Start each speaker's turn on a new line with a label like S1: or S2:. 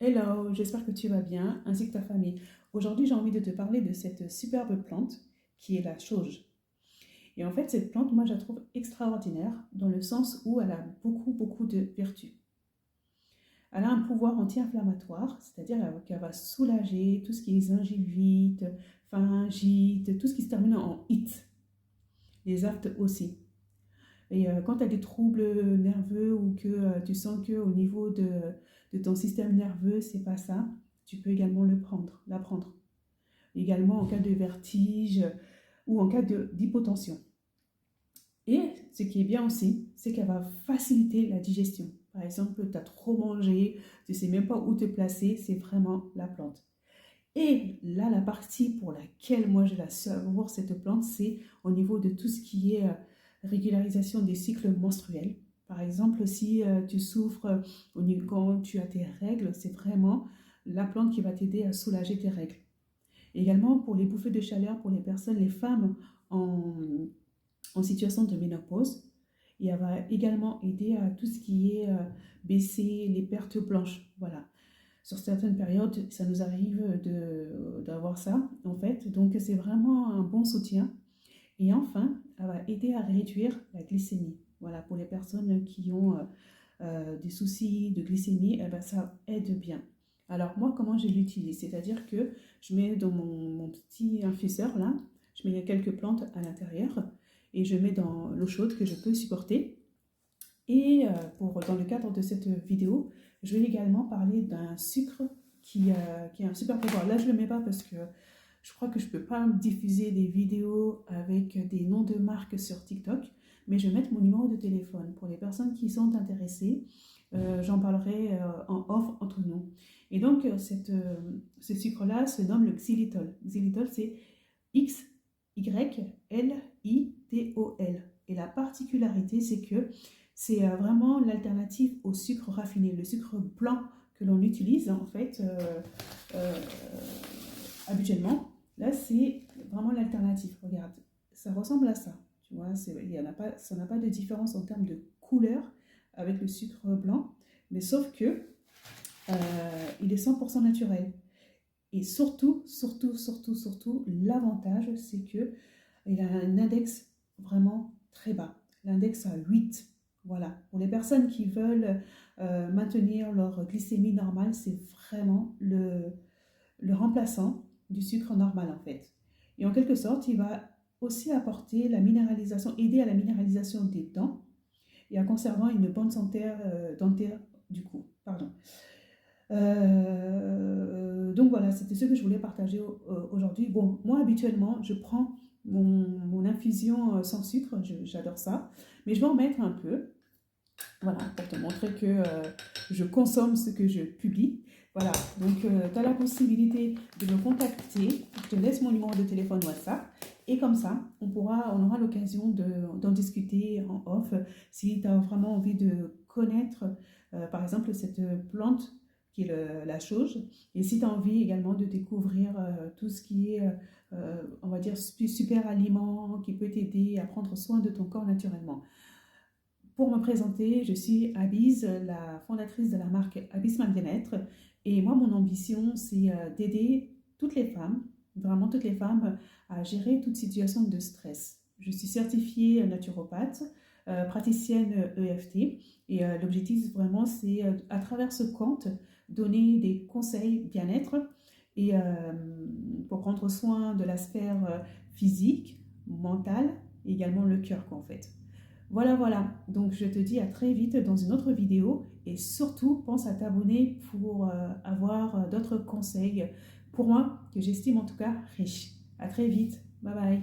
S1: Hello, j'espère que tu vas bien, ainsi que ta famille. Aujourd'hui, j'ai envie de te parler de cette superbe plante qui est la sauge. Et en fait, cette plante, moi, je la trouve extraordinaire dans le sens où elle a beaucoup de vertus. Elle a un pouvoir anti-inflammatoire, c'est-à-dire qu'elle va soulager tout ce qui est gingivite, pharyngite, tout ce qui se termine en ite, les aftes aussi. Et quand tu as des troubles nerveux ou que tu sens que au niveau de ton système nerveux, c'est pas ça, tu peux également la prendre. Également en cas de vertige ou en cas d'hypotension. Et ce qui est bien aussi, c'est qu'elle va faciliter la digestion. Par exemple, tu as trop mangé, tu ne sais même pas où te placer, c'est vraiment la plante. Et là, la partie pour laquelle moi je la savoure, cette plante, c'est au niveau de tout ce qui est régularisation des cycles menstruels. Par exemple, si tu souffres quand tu as tes règles, c'est vraiment la plante qui va t'aider à soulager tes règles. Également pour les bouffées de chaleur pour les personnes, les femmes en, en situation de ménopause. Et elle va également aider à tout ce qui est baisser les pertes blanches. Voilà. Sur certaines périodes, ça nous arrive d'avoir ça, en fait. Donc, c'est vraiment un bon soutien. Et enfin, elle va aider à réduire la glycémie. Voilà, pour les personnes qui ont des soucis de glycémie, eh ben, ça aide bien. Alors, moi, comment je l'utilise? C'est-à-dire que je mets dans mon petit infuseur, là, je mets quelques plantes à l'intérieur et je mets dans l'eau chaude que je peux supporter. Et dans le cadre de cette vidéo, je vais également parler d'un sucre qui a un super pouvoir. Là, je ne le mets pas parce que je crois que je ne peux pas diffuser des vidéos avec des noms de marques sur TikTok, mais je vais mettre mon numéro de téléphone. Pour les personnes qui sont intéressées, j'en parlerai en off entre nous. Et donc, ce sucre-là se nomme le xylitol. Xylitol, c'est Xyllitol. Et la particularité, c'est que c'est vraiment l'alternative au sucre raffiné, le sucre blanc que l'on utilise en fait euh, habituellement. Là, c'est vraiment l'alternative. Regarde, ça ressemble à ça. Tu vois, ça n'a pas de différence en termes de couleur avec le sucre blanc, mais sauf que il est 100% naturel. Et surtout, l'avantage, c'est que il a un index vraiment très bas. L'index à 8. Voilà. Pour les personnes qui veulent maintenir leur glycémie normale, c'est vraiment le remplaçant du sucre normal en fait. Et en quelque sorte, il va aussi apporter la minéralisation, aider à la minéralisation des dents et en conservant une bonne santé dentaire du coup. Pardon. Donc voilà, c'était ce que je voulais partager aujourd'hui. Bon, moi habituellement, je prends mon infusion sans sucre, j'adore ça, mais je vais en mettre un peu, voilà, pour te montrer que je consomme ce que je publie. Voilà, donc tu as la possibilité de me contacter, je te laisse mon numéro de téléphone WhatsApp, et comme ça, on aura l'occasion d'en discuter en off, si tu as vraiment envie de connaître, par exemple, cette plante qui est la sauge, et si tu as envie également de découvrir tout ce qui est, on va dire, super aliment qui peut t'aider à prendre soin de ton corps naturellement. Pour me présenter, je suis Abiz, la fondatrice de la marque Abiz mal Bien-être. Et moi, mon ambition, c'est d'aider toutes les femmes, vraiment toutes les femmes, à gérer toute situation de stress. Je suis certifiée naturopathe, praticienne EFT. Et l'objectif, vraiment, c'est à travers ce compte, donner des conseils bien-être et pour prendre soin de la sphère physique, mentale et également le cœur, quoi, en fait. Voilà. Donc, je te dis à très vite dans une autre vidéo et surtout, pense à t'abonner pour avoir d'autres conseils pour moi que j'estime en tout cas riches. À très vite. Bye bye.